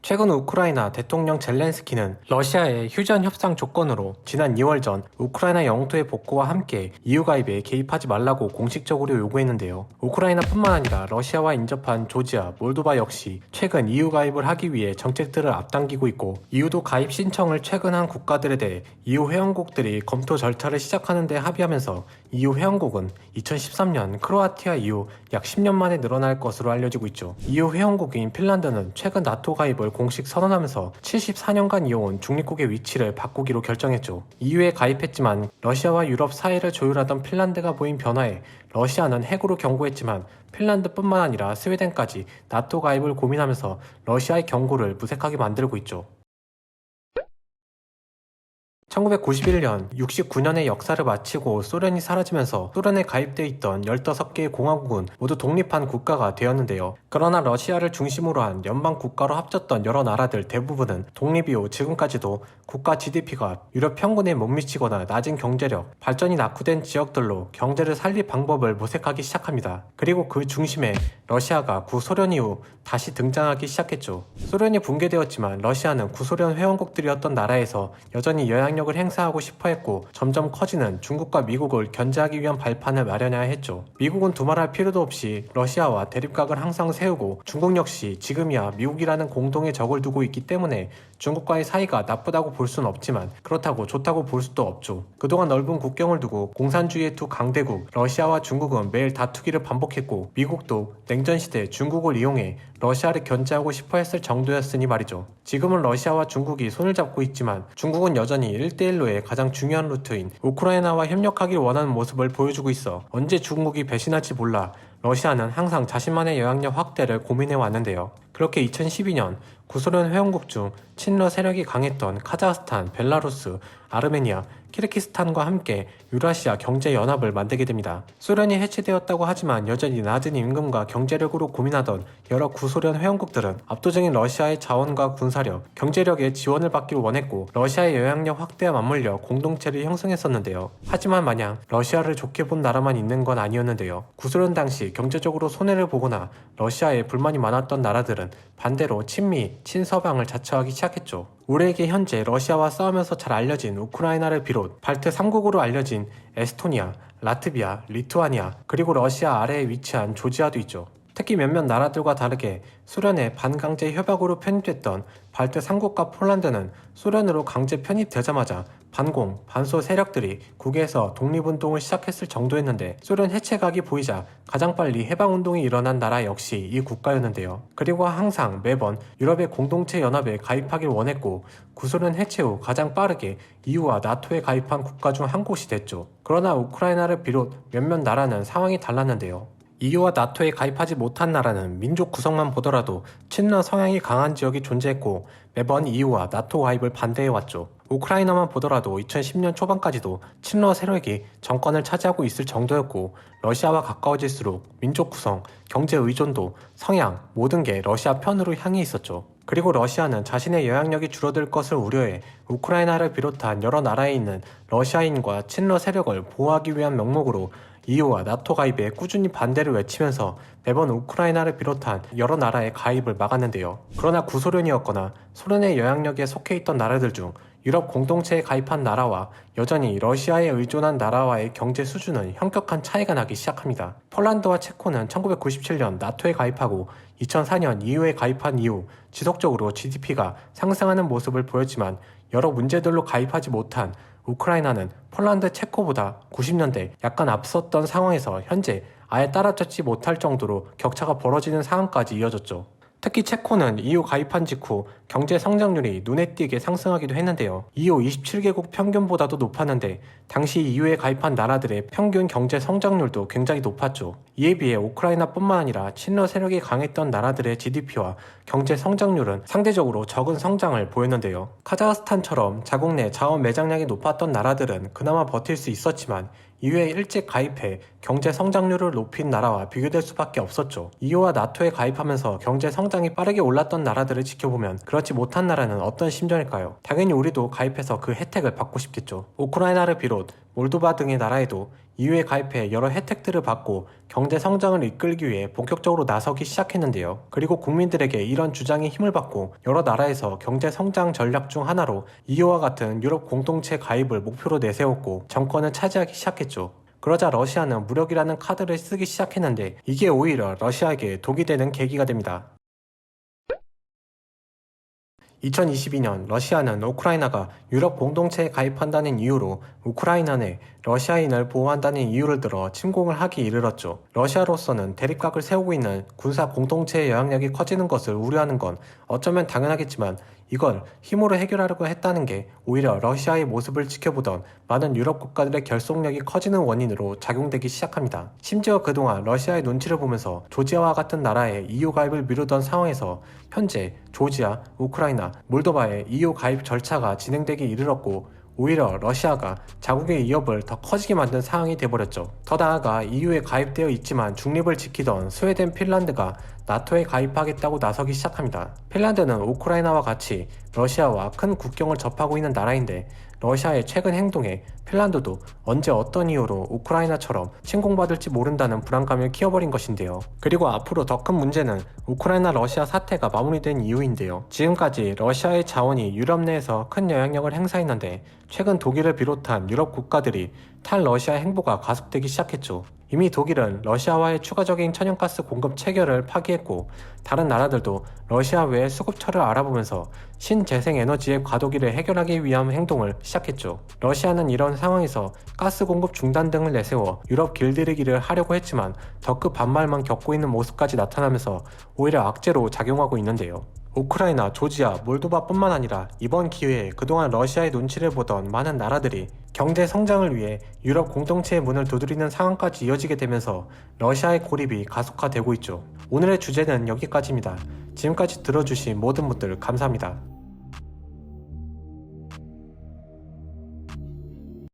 최근 우크라이나 대통령 젤렌스키는 러시아의 휴전 협상 조건으로 지난 2월 전 우크라이나 영토의 복구와 함께 EU 가입에 개입하지 말라고 공식적으로 요구했는데요. 우크라이나뿐만 아니라 러시아와 인접한 조지아, 몰도바 역시 최근 EU 가입을 하기 위해 정책들을 앞당기고 있고, EU도 가입 신청을 최근 한 국가들에 대해 EU 회원국들이 검토 절차를 시작하는 데 합의하면서 EU 회원국은 2013년 크로아티아 이후 약 10년 만에 늘어날 것으로 알려지고 있죠. EU 회원국인 핀란드는 최근 나토 가입을 공식 선언하면서 74년간 이어온 중립국의 위치를 바꾸기로 결정했죠. EU에 가입했지만 러시아와 유럽 사이를 조율하던 핀란드가 보인 변화에 러시아는 핵으로 경고했지만 핀란드뿐만 아니라 스웨덴까지 나토 가입을 고민하면서 러시아의 경고를 무색하게 만들고 있죠. 1991년 69년의 역사를 마치고 소련이 사라지면서 소련에 가입돼 있던 15개의 공화국은 모두 독립한 국가가 되었는데요. 그러나 러시아를 중심으로 한 연방 국가로 합쳤던 여러 나라들 대부분은 독립 이후 지금까지도 국가 GDP가 유럽 평균에 못 미치거나 낮은 경제력, 발전이 낙후된 지역들로 경제를 살릴 방법을 모색하기 시작합니다. 그리고 그 중심에 러시아가 구소련 이후 다시 등장하기 시작했죠. 소련이 붕괴되었지만 러시아는 구소련 회원국들이었던 나라에서 여전히 영향력을 행사하고 싶어 했고, 점점 커지는 중국과 미국을 견제하기 위한 발판을 마련해야 했죠. 미국은 두말할 필요도 없이 러시아와 대립각을 항상 세우고, 중국 역시 지금이야 미국이라는 공동의 적을 두고 있기 때문에 중국과의 사이가 나쁘다고 볼 수는 없지만 그렇다고 좋다고 볼 수도 없죠. 그동안 넓은 국경을 두고 공산주의의 두 강대국 러시아와 중국은 매일 다투기를 반복했고, 미국도 냉전시대 중국을 이용해 러시아를 견제하고 싶어 했을 정도였으니 말이죠. 지금은 러시아와 중국이 손을 잡고 있지만 중국은 여전히 1대1로의 가장 중요한 루트인 우크라이나와 협력하길 원하는 모습을 보여주고 있어 언제 중국이 배신할지 몰라 러시아는 항상 자신만의 영향력 확대를 고민해 왔는데요. 그렇게 2012년 구소련 회원국 중 친러 세력이 강했던 카자흐스탄, 벨라루스, 아르메니아, 키르기스탄과 함께 유라시아 경제연합을 만들게 됩니다. 소련이 해체되었다고 하지만 여전히 낮은 임금과 경제력으로 고민하던 여러 구소련 회원국들은 압도적인 러시아의 자원과 군사력, 경제력의 지원을 받길 원했고, 러시아의 영향력 확대와 맞물려 공동체를 형성했었는데요. 하지만 마냥 러시아를 좋게 본 나라만 있는 건 아니었는데요. 구소련 당시 경제적으로 손해를 보거나 러시아에 불만이 많았던 나라들은 반대로 친미, 친서방을 자처하기 시작했죠. 우리에게 현재 러시아와 싸우면서 잘 알려진 우크라이나를 비롯 발트 3국으로 알려진 에스토니아, 라트비아, 리투아니아, 그리고 러시아 아래에 위치한 조지아도 있죠. 특히 몇몇 나라들과 다르게 소련의 반강제 협약으로 편입됐던 발트 3국과 폴란드는 소련으로 강제 편입되자마자 반공, 반소 세력들이 국외에서 독립운동을 시작했을 정도였는데, 소련 해체각이 보이자 가장 빨리 해방운동이 일어난 나라 역시 이 국가였는데요. 그리고 항상 매번 유럽의 공동체 연합에 가입하길 원했고, 구소련 해체 후 가장 빠르게 EU와 나토에 가입한 국가 중 한 곳이 됐죠. 그러나 우크라이나를 비롯 몇몇 나라는 상황이 달랐는데요. EU와 나토에 가입하지 못한 나라는 민족 구성만 보더라도 친러 성향이 강한 지역이 존재했고, 매번 EU와 나토 가입을 반대해왔죠. 우크라이나만 보더라도 2010년 초반까지도 친러 세력이 정권을 차지하고 있을 정도였고, 러시아와 가까워질수록 민족 구성, 경제 의존도, 성향 모든 게 러시아 편으로 향해 있었죠. 그리고 러시아는 자신의 영향력이 줄어들 것을 우려해 우크라이나를 비롯한 여러 나라에 있는 러시아인과 친러 세력을 보호하기 위한 명목으로 EU와 나토 가입에 꾸준히 반대를 외치면서 매번 우크라이나를 비롯한 여러 나라의 가입을 막았는데요. 그러나 구소련이었거나 소련의 영향력에 속해 있던 나라들 중 유럽 공동체에 가입한 나라와 여전히 러시아에 의존한 나라와의 경제 수준은 현격한 차이가 나기 시작합니다. 폴란드와 체코는 1997년 나토에 가입하고 2004년 EU에 가입한 이후 지속적으로 GDP가 상승하는 모습을 보였지만, 여러 문제들로 가입하지 못한 우크라이나는 폴란드, 체코보다 90년대 약간 앞섰던 상황에서 현재 아예 따라잡지 못할 정도로 격차가 벌어지는 상황까지 이어졌죠. 특히 체코는 EU 가입한 직후 경제 성장률이 눈에 띄게 상승하기도 했는데요. EU 27개국 평균보다도 높았는데 당시 EU에 가입한 나라들의 평균 경제 성장률도 굉장히 높았죠. 이에 비해 우크라이나뿐만 아니라 친러 세력이 강했던 나라들의 GDP와 경제 성장률은 상대적으로 적은 성장을 보였는데요. 카자흐스탄처럼 자국 내 자원 매장량이 높았던 나라들은 그나마 버틸 수 있었지만, EU에 일찍 가입해 경제 성장률을 높인 나라와 비교될 수밖에 없었죠. EU와 나토에 가입하면서 경제 성장이 빠르게 올랐던 나라들을 지켜보면 그렇지 못한 나라는 어떤 심정일까요? 당연히 우리도 가입해서 그 혜택을 받고 싶겠죠. 우크라이나를 비롯 몰도바 등의 나라에도 EU에 가입해 여러 혜택들을 받고 경제 성장을 이끌기 위해 본격적으로 나서기 시작했는데요. 그리고 국민들에게 이런 주장이 힘을 받고 여러 나라에서 경제 성장 전략 중 하나로 EU와 같은 유럽 공동체 가입을 목표로 내세웠고 정권을 차지하기 시작했죠. 그러자 러시아는 무력이라는 카드를 쓰기 시작했는데 이게 오히려 러시아에게 독이 되는 계기가 됩니다. 2022년 러시아는 우크라이나가 유럽 공동체에 가입한다는 이유로 우크라이나 내 러시아인을 보호한다는 이유를 들어 침공을 하기 이르렀죠. 러시아로서는 대립각을 세우고 있는 군사 공동체의 영향력이 커지는 것을 우려하는 건 어쩌면 당연하겠지만 이걸 힘으로 해결하려고 했다는 게 오히려 러시아의 모습을 지켜보던 많은 유럽 국가들의 결속력이 커지는 원인으로 작용되기 시작합니다. 심지어 그동안 러시아의 눈치를 보면서 조지아와 같은 나라의 EU 가입을 미루던 상황에서 현재 조지아, 우크라이나, 몰도바의 EU 가입 절차가 진행되기 이르렀고 오히려 러시아가 자국의 위협을 더 커지게 만든 상황이 돼버렸죠. 더 나아가 EU에 가입되어 있지만 중립을 지키던 스웨덴, 핀란드가 나토에 가입하겠다고 나서기 시작합니다. 핀란드는 우크라이나와 같이 러시아와 큰 국경을 접하고 있는 나라인데 러시아의 최근 행동에 핀란드도 언제 어떤 이유로 우크라이나처럼 침공받을지 모른다는 불안감을 키워버린 것인데요. 그리고 앞으로 더 큰 문제는 우크라이나 러시아 사태가 마무리된 이유인데요. 지금까지 러시아의 자원이 유럽 내에서 큰 영향력을 행사했는데 최근 독일을 비롯한 유럽 국가들이 탈러시아 행보가 가속되기 시작했죠. 이미 독일은 러시아와의 추가적인 천연가스 공급 체결을 파기했고 다른 나라들도 러시아 외의 수급처를 알아보면서 신재생에너지의 과도기를 해결하기 위한 행동을 시작했죠. 러시아는 이런 상황에서 가스 공급 중단 등을 내세워 유럽 길들이기를 하려고 했지만 더 그 반발만 겪고 있는 모습까지 나타나면서 오히려 악재로 작용하고 있는데요. 우크라이나, 조지아, 몰도바뿐만 아니라 이번 기회에 그동안 러시아의 눈치를 보던 많은 나라들이 경제 성장을 위해 유럽 공동체의 문을 두드리는 상황까지 이어지게 되면서 러시아의 고립이 가속화되고 있죠. 오늘의 주제는 여기까지입니다. 지금까지 들어주신 모든 분들 감사합니다.